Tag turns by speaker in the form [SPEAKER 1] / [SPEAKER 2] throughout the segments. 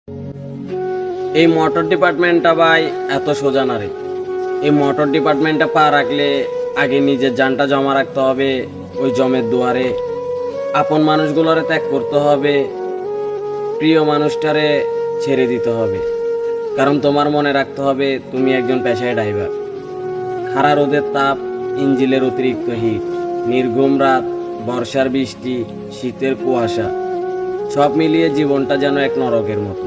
[SPEAKER 1] এই মোটর ডিপার্টমেন্টটা ভাই এত সোজা না রে। এই মোটর ডিপার্টমেন্টটা পা রাখলে আগে নিজের জানটা জমা রাখতে হবে ওই জমের দুয়ারে, আপন মানুষগুলোরে ত্যাগ করতে হবে, প্রিয় মানুষটারে ছেড়ে দিতে হবে। কারণ তোমার মনে রাখতে হবে তুমি একজন পেশায় ড্রাইভার। খাড়া রোদের তাপ, ইঞ্জিনের অতিরিক্ত হিট, নির্ঘুম রাত, বর্ষার বৃষ্টি, শীতের কুয়াশা, সব মিলিয়ে জীবনটা যেন এক নরকের মতো।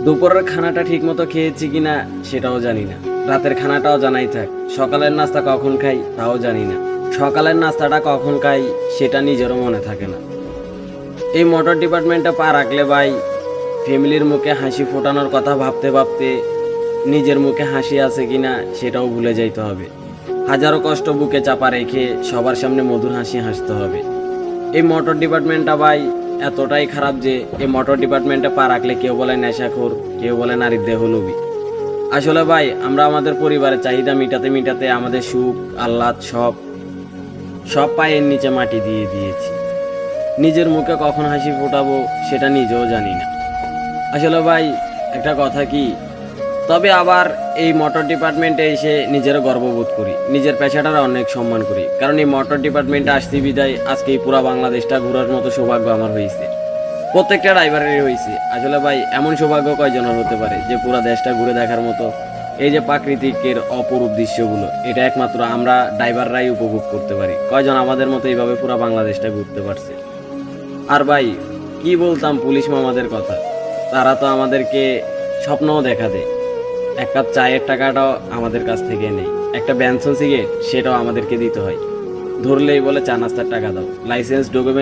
[SPEAKER 1] দুপুরের খানাটা ঠিক মতো খেয়েছি কিনা সেটাও জানি না, রাতের খানাটাও জানাই থাক, সকালের নাস্তা কখন খাই তাও জানি না, সকালের নাস্তাটা কখন খাই সেটা নিজেরও মনে থাকে না। এই মোটর ডিপার্টমেন্টে পা রাখলে ভাই ফ্যামিলির মুখে হাসি ফোটানোর কথা ভাবতে ভাবতে নিজের মুখে হাসি আছে কিনা সেটাও ভুলে যাইতে হবে। হাজারো কষ্ট বুকে চাপা রেখে সবার সামনে মধুর হাসি হাসতে হবে। এই মোটর ডিপার্টমেন্টটা ভাই এতটাই খারাপ যে এই মোটর ডিপার্টমেন্টে পা রাখলে কেউ বলে নেশাখোর, কেউ বলে নারীর দেহলোভী। আসলে ভাই আমরা আমাদের পরিবারের চাহিদা মিটাতে মিটাতে আমাদের সুখ আহ্লাদ সব সব পায়ের নিচে মাটি দিয়ে দিয়েছি। নিজের মুখে কখন হাসি ফোটাবো সেটা নিজেও জানি না। আসলে ভাই একটা কথা কি, তবে আবার এই মোটর ডিপার্টমেন্টে এসে নিজেরও গর্ববোধ করি, নিজের পেশাটার অনেক সম্মান করি। কারণ এই মোটর ডিপার্টমেন্টে আসতে বিদায় আজকে এই পুরা বাংলাদেশটা ঘোরার মতো সৌভাগ্য আমার হয়েছে, প্রত্যেকটা ড্রাইভারেরই হয়েছে। আসলে ভাই এমন সৌভাগ্য কয়জনের হতে পারে যে পুরা দেশটা ঘুরে দেখার মতো এই যে প্রাকৃতিকের অপরূপ দৃশ্যগুলো, এটা একমাত্র আমরা ড্রাইভাররাই উপভোগ করতে পারি। কয়জন আমাদের মতো এইভাবে পুরা বাংলাদেশটা ঘুরতে পারছে। আর ভাই কি বলতাম পুলিশ মামাদের কথা, তারা তো আমাদেরকে স্বপ্নও দেখা দেয়। এক কাপ চায়ের টাকাটাও আমাদের কাছ থেকে নেই, একটা বেনসন সিগারেট সেটাও আমাদেরকে দিতে হয়। ধরলেই বলে চা নাস্তার টাকা দাও, লাইসেন্স ডকুমেন্ট